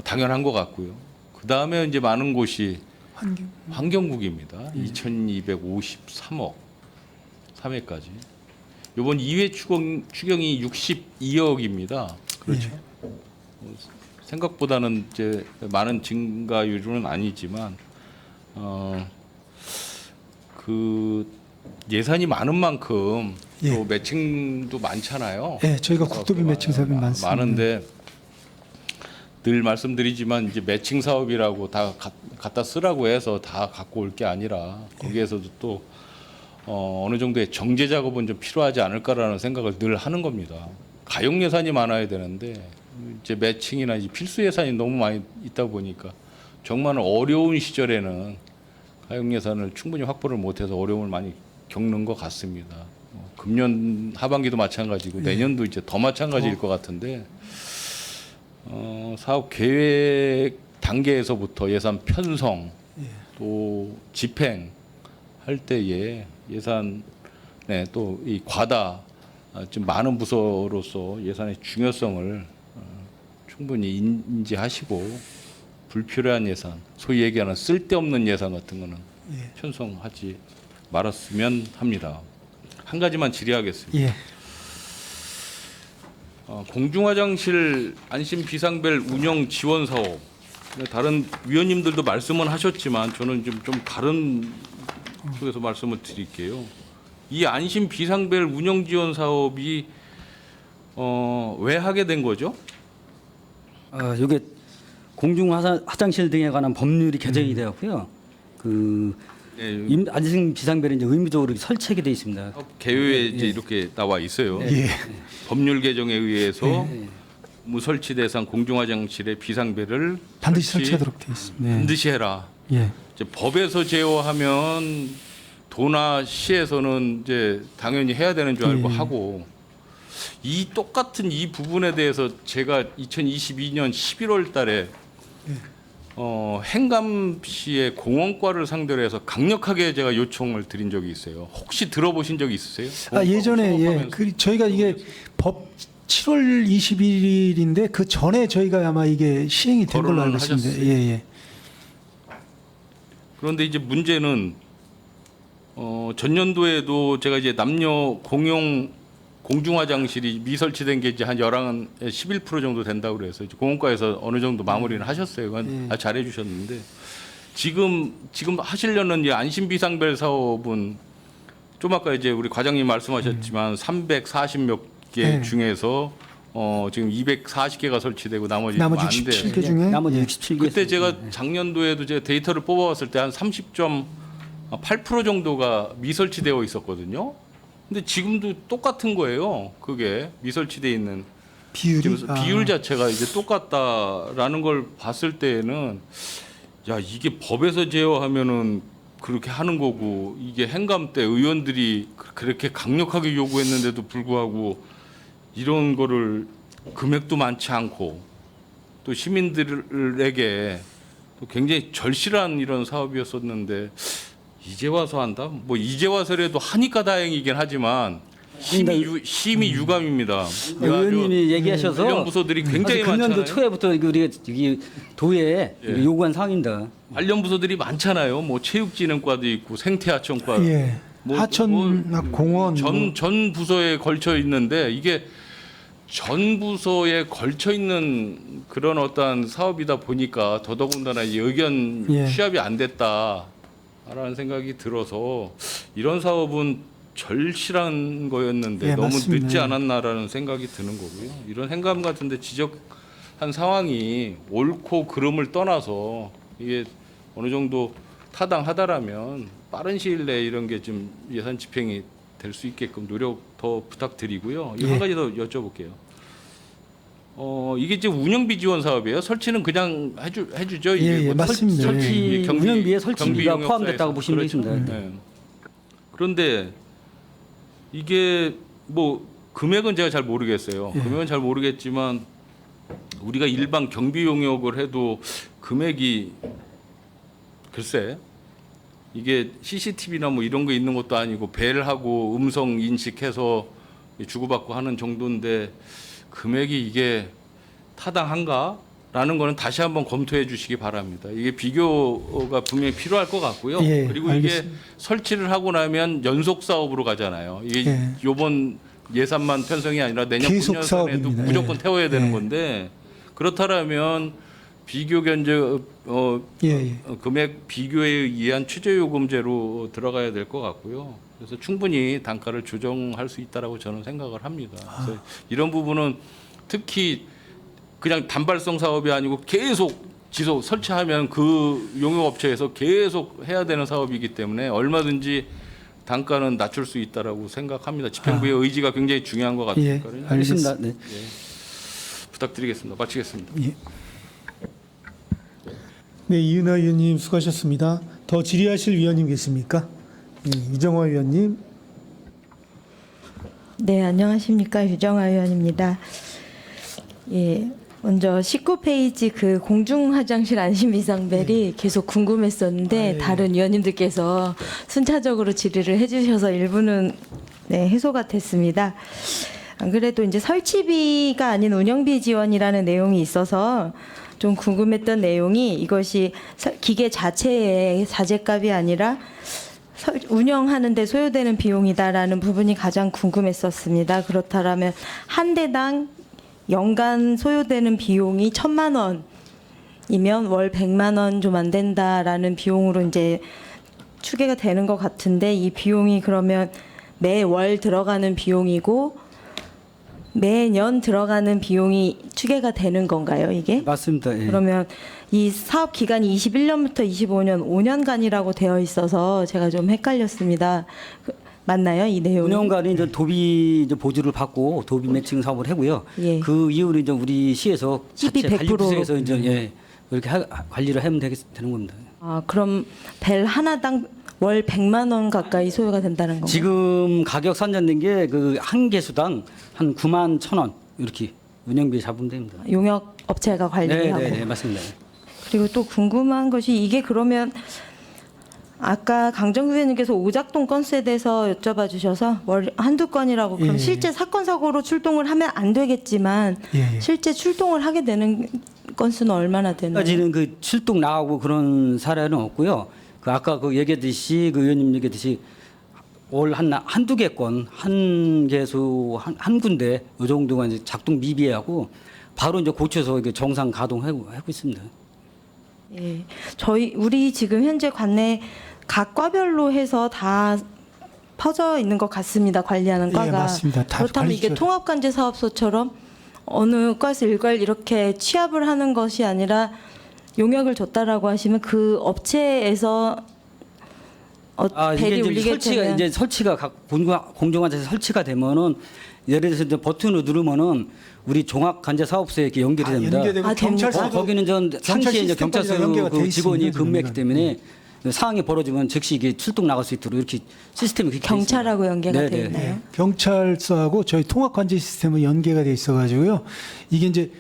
당연한 것 같고요. 그 다음에 이제 많은 곳이 환경국입니다. 2,253억 3회까지. 이번 2회 추경이 62억입니다. 그렇죠. 생각보다는 이제 많은 증가율은 아니지만 그 예산이 많은 만큼 또 매칭도 많잖아요. 네, 저희가 국도비 매칭 사업이 많습니다. 많은데 늘 말씀드리지만 이제 매칭 사업이라고 다 갖다 쓰라고 해서 다 갖고 올 게 아니라 거기에서도 또 어느 정도의 정제 작업은 좀 필요하지 않을까라는 생각을 늘 하는 겁니다. 가용 예산이 많아야 되는데 이제 매칭이나 이제 필수 예산이 너무 많이 있다 보니까 정말 어려운 시절에는 가용 예산을 충분히 확보를 못해서 어려움을 많이 겪는 것 같습니다. 금년 하반기도 마찬가지고 내년도 이제 더 마찬가지일 것 같은데 사업 계획 단계에서부터 예산 편성 또 집행 할 때에 예산에 또 이 과다 좀 많은 부서로서 예산의 중요성을 충분히 인지하시고 불필요한 예산, 소위 얘기하는 쓸데없는 예산 같은 거는 편성하지 말았으면 합니다. 한 가지만 질의하겠습니다. 공중화장실 안심 비상벨 운영 지원 사업. 다른 위원님들도 말씀은 하셨지만 저는 좀 다른 쪽에서 말씀을 드릴게요. 이 안심 비상벨 운영 지원 사업이 왜 하게 된 거죠? 이게 공중 화장실 등에 관한 법률이 개정이 되었고요. 예, 안심 비상벨은 이제 의무적으로 설치하게 돼 있습니다. 개요에 이제 이렇게 나와 있어요. 법률 개정에 의해서 무설치 대상 공중화장실의 비상벨을 반드시 설치하도록 되어 있습니다. 반드시 해라. 예. 이제 법에서 제어하면 도나 시에서는 이제 당연히 해야 되는 줄 알고 하고 이 똑같은 이 부분에 대해서 제가 2022년 11월 달에 행감시의 공원과를 상대로 해서 강력하게 제가 요청을 드린 적이 있어요. 혹시 들어보신 적이 있으세요? 예전에 저희가 이게 법 7월 21일인데 그 전에 저희가 아마 이게 시행이 된 걸로 알고 있습니다. 하셨어요. 예. 그런데 이제 문제는 전년도에도 제가 이제 남녀 공용 공중화장실이 미설치된 게 이제 한 11% 정도 된다고 그래서 이제 공원과에서 어느 정도 마무리는 하셨어요. 그건 아주 잘해 주셨는데 지금 하시려는 이 안심 비상벨 사업은 좀 아까 이제 우리 과장님 말씀하셨지만 340몇 개 중에서 지금 240개가 설치되고 나머지 안 돼요. 67개 중에 나머지 67개. 그때 제가 작년도에도 제가 데이터를 뽑아봤을 때 한 30.8% 정도가 미설치되어 있었거든요. 근데 지금도 똑같은 거예요. 그게 미설치되어 있는 비율이 비율 자체가 이제 똑같다라는 걸 봤을 때에는 야 이게 법에서 제어하면은 그렇게 하는 거고 이게 행감 때 의원들이 그렇게 강력하게 요구했는데도 불구하고 이런 거를 금액도 많지 않고 또 시민들에게 또 굉장히 절실한 이런 사업이었었는데 이제 와서 한다? 뭐 이제 와서라도 하니까 다행이긴 하지만 심히 유감입니다. 의원님이 얘기하셔서 관련 부서들이 굉장히 금년도 많잖아요. 초에부터 우리가 여기 도에 요구한 사항입니다. 관련 부서들이 많잖아요. 뭐 체육진흥과도 있고 생태하천과, 하천 공원 전 부서에 걸쳐 있는데 이게 전 부서에 걸쳐 있는 그런 어떤 사업이다 보니까 더더군다나 이 의견 취합이 안 됐다라는 생각이 들어서 이런 사업은 절실한 거였는데 너무 맞습니다. 늦지 않았나라는 생각이 드는 거고요. 이런 행감 같은데 지적한 상황이 옳고 그름을 떠나서 이게 어느 정도 타당하다라면 빠른 시일 내에 이런 게 좀 예산 집행이 될 수 있게끔 노력 더 부탁드리고요. 한 가지 더 여쭤볼게요. 이게 지금 운영비 지원 사업이에요. 설치는 그냥 해주죠. 이게 뭐 맞습니다. 설치 운영비에 설치비가 경비 포함됐다고 보시면 그렇죠. 되겠습니다. 네. 그런데 이게 뭐 금액은 제가 잘 모르겠어요. 금액은 잘 모르겠지만 우리가 일반 경비 용역을 해도 금액이 글쎄 이게 CCTV나 뭐 이런 거 있는 것도 아니고 벨하고 음성 인식해서 주고받고 하는 정도인데 금액이 이게 타당한가라는 거는 다시 한번 검토해 주시기 바랍니다. 이게 비교가 분명히 필요할 것 같고요. 그리고 알겠습니다. 이게 설치를 하고 나면 연속 사업으로 가잖아요. 이게 요번 예산만 편성이 아니라 내년 계속 본예산에도 사업입니다. 무조건 태워야 되는 건데 그렇다면 비교 견제 금액 비교에 의한 취재 요금제로 들어가야 될 것 같고요. 그래서 충분히 단가를 조정할 수 있다라고 저는 생각을 합니다. 그래서 이런 부분은 특히 그냥 단발성 사업이 아니고 계속 지속 설치하면 그 용역업체에서 계속 해야 되는 사업이기 때문에 얼마든지 단가는 낮출 수 있다라고 생각합니다. 집행부의 의지가 굉장히 중요한 것 같으니까요. 알겠습니다. 네. 부탁드리겠습니다. 마치겠습니다. 네, 이은하 의원님 수고하셨습니다. 더 질의하실 위원님 계십니까? 유정화 의원님. 네, 안녕하십니까. 유정화 의원입니다. 예, 먼저 19페이지 그 공중화장실 안심비상벨이 계속 궁금했었는데 다른 위원님들께서 순차적으로 질의를 해주셔서 일부는 해소가 됐습니다. 안 그래도 이제 설치비가 아닌 운영비 지원이라는 내용이 있어서 좀 궁금했던 내용이 이것이 기계 자체의 자재값이 아니라 운영하는 데 소요되는 비용이다라는 부분이 가장 궁금했었습니다. 그렇다면 한 대당 연간 소요되는 비용이 1,000만 원이면 월 100만 원 좀 안 된다라는 비용으로 이제 추계가 되는 것 같은데, 이 비용이 그러면 매월 들어가는 비용이고 매년 들어가는 비용이 추계가 되는 건가요, 이게? 맞습니다. 예. 그러면 이 사업 기간이 21년부터 25년 5년간이라고 되어 있어서 제가 좀 헷갈렸습니다. 맞나요, 이 내용이? 5년간은 이제 도비 이제 보조를 받고 도비 매칭 사업을 하고요. 예. 그 이후로 이제 우리 시에서 시비 자체 100% 관리부서에서 이제 예, 이렇게 관리를 하면 되는 겁니다. 아, 그럼 벨 하나당 월 100만 원 가까이 소요가 된다는 건가요? 지금 가격 산정된 게 그 한 개수당 한 9만 1,000원 이렇게 운영비 잡으면 됩니다. 용역 업체가 관리를 하고. 네, 맞습니다. 그리고 또 궁금한 것이, 이게 그러면 아까 강정수 의원님께서 오작동 건수에 대해서 여쭤봐 주셔서 월 한두 건이라고, 그럼 예. 실제 사건 사고로 출동을 하면 안 되겠지만 예. 실제 출동을 하게 되는 건수는 얼마나 되나요? 아직은 그 출동 나가고 그런 사례는 없고요. 그 아까 그 얘기했듯이 그 의원님 얘기했듯이 올 한두 개 건, 한 개수 한 군데 이 정도가 이제 작동 미비하고 바로 이제 고쳐서 이게 정상 가동하고 있습니다. 예, 우리 지금 현재 관내 각 과별로 해서 다 퍼져 있는 것 같습니다. 관리하는 예, 과가. 맞습니다. 다 그렇다면 이게 관리죠. 통합관제사업소처럼 어느 과에서 일괄 이렇게 취합을 하는 것이 아니라 용역을 줬다라고 하시면 그 업체에서 이게 벨이 이제 울리게 설치가 되면 이제 설치가 각 공정관제에서 설치가 되면은 예를 들어서 이제 버튼을 누르면은 우리 종합관제사업소에 이렇게 연결이 됩니다. 연계되고 아, 됩니까? 경찰서도 거기는 전 상시에 이제 시스템까지 경찰서 연계가 돼 그 직원이 있습니다, 근무했기 저희는. 때문에 상황이 벌어지면 즉시 이게 출동 나갈 수 있도록 이렇게 시스템이 그렇게 돼 있습니다. 경찰하고 연계가 네, 돼 네. 있나요? 경찰서하고 저희 통합관제 시스템은 연계가 돼 있어가지고요. 이게 이제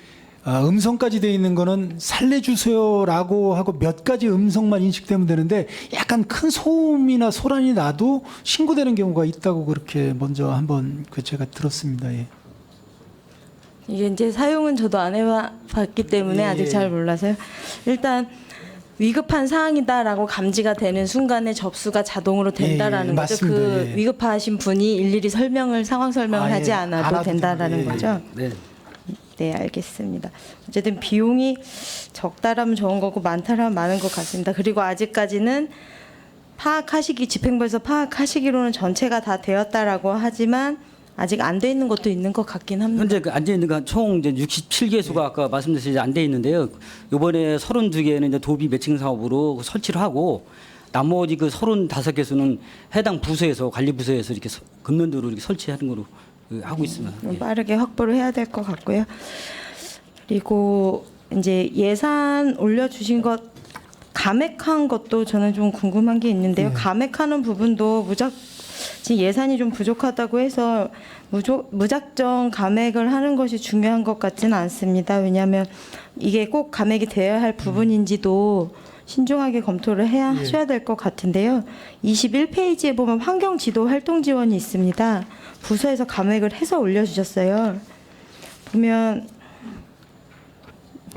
음성까지 돼 있는 거는 살려주세요라고 하고 몇 가지 음성만 인식되면 되는데, 약간 큰 소음이나 소란이 나도 신고되는 경우가 있다고 그렇게 먼저 한번 제가 들었습니다. 예. 이게 이제 사용은 저도 안 해봤기 때문에 예, 아직 예. 잘 몰라서요. 일단 위급한 사항이다라고 감지가 되는 순간에 접수가 자동으로 된다라는 예, 거죠. 맞습니다. 그 예. 위급하신 분이 일일이 상황 설명을 아, 하지 예. 않아도 알아도 된다라는 됩니다. 예, 거죠. 네. 네, 알겠습니다. 어쨌든 비용이 적다라면 적은 거고 많다라면 많은 것 같습니다. 그리고 아직까지는 집행부에서 파악하시기로는 전체가 다 되었다라고 하지만 아직 안 돼 있는 것도 있는 것 같긴 합니다. 현재 그 앉아 있는 건 총 이제 67개수가 아까 말씀드렸듯이 안 돼 있는데요. 이번에 32개는 이제 도비 매칭 사업으로 설치를 하고, 나머지 그 35개수는 해당 부서에서 관리 부서에서 이렇게 금년도로 이렇게 설치하는 거로 하고 있습니다. 좀 빠르게 확보를 해야 될 것 같고요. 그리고 이제 예산 올려주신 것 감액한 것도 저는 좀 궁금한 게 있는데요. 감액하는 부분도 지금 예산이 좀 부족하다고 해서 무작정 감액을 하는 것이 중요한 것 같지는 않습니다. 왜냐하면 이게 꼭 감액이 되어야 할 부분인지도 신중하게 검토를 하셔야 될 것 같은데요. 21페이지에 보면 환경지도 활동 지원이 있습니다. 부서에서 감액을 해서 올려주셨어요. 보면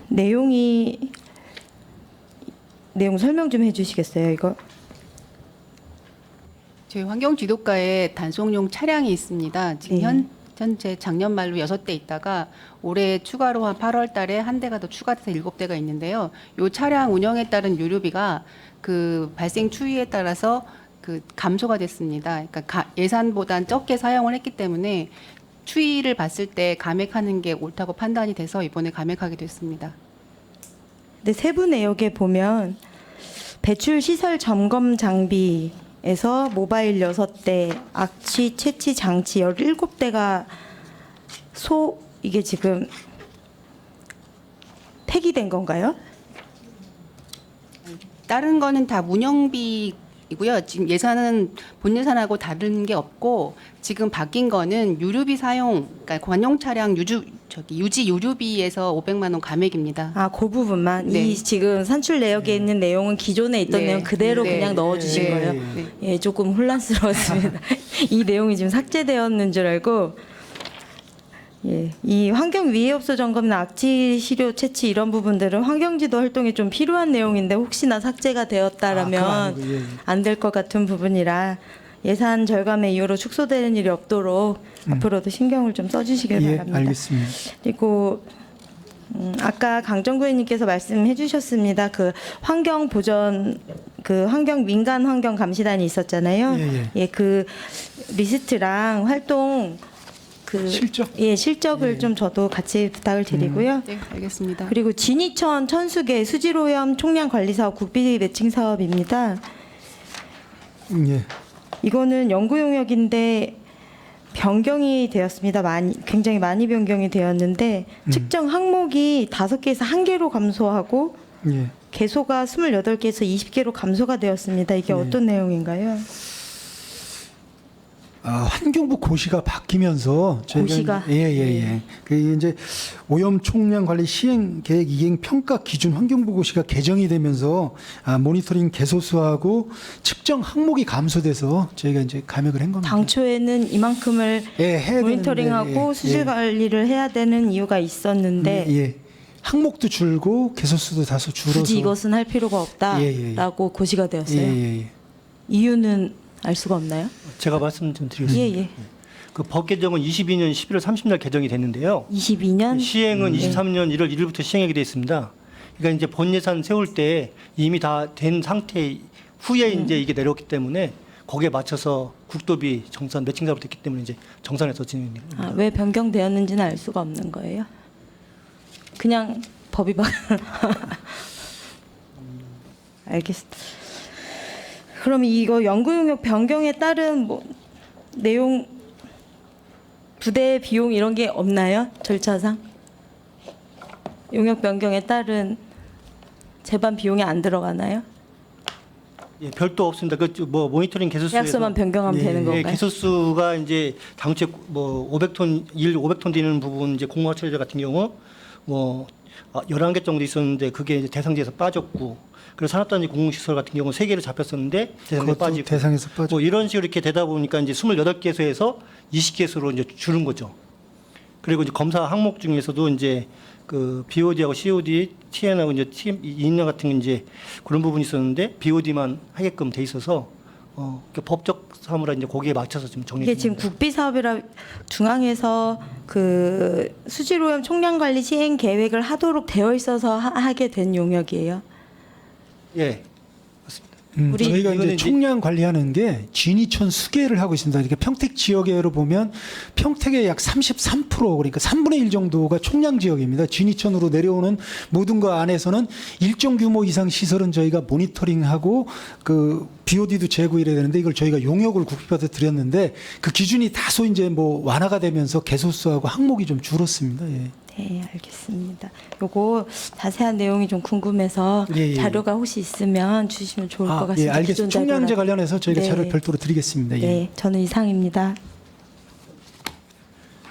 내용 설명 좀 해주시겠어요, 이거? 저희 환경지도과에 단속용 차량이 있습니다. 지금 현재 작년 말로 6대 있다가 올해 추가로 한 8월 달에 한 대가 더 추가돼서 7대가 있는데요. 이 차량 운영에 따른 유류비가 그 발생 추이에 따라서 그 감소가 됐습니다. 그러니까 예산보단 적게 사용을 했기 때문에 추이를 봤을 때 감액하는 게 옳다고 판단이 돼서 이번에 감액하게 됐습니다. 근데 세부 내역에 보면 배출 시설 점검 장비에서 모바일 6대, 악취 채취 장치 17대가 이게 지금 폐기된 건가요? 다른 거는 다 운영비이고요. 지금 예산은 본 예산하고 다른 게 없고, 지금 바뀐 거는 유류비 사용, 그러니까 관용 차량 유지 유류비에서 500만 원 감액입니다. 아, 그 부분만. 네. 이 지금 산출 내역에 있는 내용은 기존에 있던 네. 내용 그대로 네. 그냥 넣어주신 네. 거예요. 네. 예, 조금 혼란스러웠습니다. 이 내용이 지금 삭제되었는 줄 알고. 예, 이 환경 위해업소 점검이나 악취 시료 채취 이런 부분들은 환경지도 활동에 좀 필요한 내용인데 혹시나 삭제가 되었다라면 안 될 것 같은 부분이라 예산 절감의 이유로 축소되는 일이 없도록 앞으로도 신경을 좀 써주시길 예, 바랍니다. 알겠습니다. 그리고 아까 강정구 의원님께서 말씀해 주셨습니다. 그 환경 보전 그 환경 민간 환경 감시단이 있었잖아요. 예. 그 리스트랑 활동 그 실적? 실적을 좀 저도 같이 부탁을 드리고요. 네, 알겠습니다. 그리고 진이천 천수계 수질오염 총량 관리 사업 국비 매칭 사업입니다. 예. 이거는 연구 용역인데 변경이 되었습니다. 굉장히 많이 변경이 되었는데 측정 항목이 5개에서 1개로 감소하고 예. 개소가 28개에서 20개로 감소가 되었습니다. 이게 어떤 내용인가요? 환경부 고시가 바뀌면서 저희가 고시가? 예. 그 이제 오염 총량 관리 시행 계획 이행 평가 기준 환경부 고시가 개정이 되면서 모니터링 개소수하고 측정 항목이 감소돼서 저희가 이제 감액을 한 겁니다. 당초에는 이만큼을 해야 모니터링하고 되는데, 수질 관리를 해야 되는 이유가 있었는데 예. 항목도 줄고 개소수도 다소 줄어서 굳이 이것은 할 필요가 없다라고 고시가 되었어요. 예. 이유는 알 수가 없나요? 제가 말씀 좀 드리겠습니다. 예. 그 법 개정은 22년 11월 30일 개정이 됐는데요. 22년 시행은 23년 1월 1일부터 시행하게 돼 있습니다. 그러니까 이제 본 예산 세울 때 이미 다 된 상태 후에 이제 이게 내려왔기 때문에 거기에 맞춰서 국도비 정산 매칭사로 됐기 때문에 이제 정산해서 진행됩니다. 왜 변경되었는지는 알 수가 없는 거예요? 그냥 법이 알겠습니다. 그럼 이거 연구 용역 변경에 따른 뭐 내용 부대 비용 이런 게 없나요? 절차상? 용역 변경에 따른 재반 비용이 안 들어가나요? 예, 별도 없습니다. 그 뭐 모니터링 개소수 계약서만 변경하면 되는 건가요? 개소수가 이제 당초에 뭐 500톤 500톤 되는 부분 이제 공무화 처리자 같은 경우 뭐 11개 정도 있었는데 그게 이제 대상지에서 빠졌고 그리고 산업단지 공공시설 같은 경우 3개를 잡혔었는데 대상에 빠지고 대상에서 빠지고 뭐 이런 식으로 이렇게 되다 보니까 이제 28개소에서 20개소로 이제 줄은 거죠. 그리고 이제 검사 항목 중에서도 이제 그 BOD하고 COD, TN하고 이제 인력 같은 이제 그런 부분이 있었는데 BOD만 하게끔 돼 있어서 법적 사무라 이제 거기에 맞춰서 좀 정리. 이게 지금 국비 사업이라 중앙에서 그 수질오염 총량 관리 시행 계획을 하도록 되어 있어서 하게 된 용역이에요. 예. 우리 저희가 이제 이거는 총량 관리하는 게 진이천 수계를 하고 있습니다. 그러니까 평택 지역으로 보면 평택의 약 33% 그러니까 3분의 1 정도가 총량 지역입니다. 진이천으로 내려오는 모든 거 안에서는 일정 규모 이상 시설은 저희가 모니터링하고 그 BOD도 재고 이래야 되는데 이걸 저희가 용역을 국비받아 드렸는데 그 기준이 다소 이제 뭐 완화가 되면서 개소수하고 항목이 좀 줄었습니다. 예. 네, 알겠습니다. 요거 자세한 내용이 좀 궁금해서 예. 자료가 혹시 있으면 주시면 좋을 것 같습니다. 예, 알겠습니다. 기존 총량제 자료라. 관련해서 저희가 네. 자료를 별도로 드리겠습니다. 예. 네, 저는 이상입니다.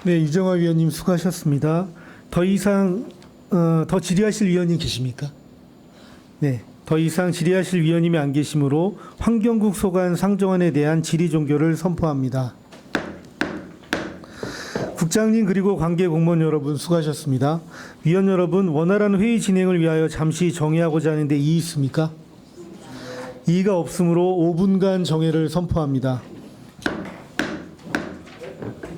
네, 이정화 위원님 수고하셨습니다. 더 이상 더 질의하실 위원님 계십니까? 네, 더 이상 질의하실 위원님이 안 계시므로 환경국 소관 상정안에 대한 질의 종결을 선포합니다. 국장님 그리고 관계 공무원 여러분 수고하셨습니다. 위원 여러분, 원활한 회의 진행을 위하여 잠시 정회하고자 하는데 이의 있습니까? 이의가 없으므로 5분간 정회를 선포합니다.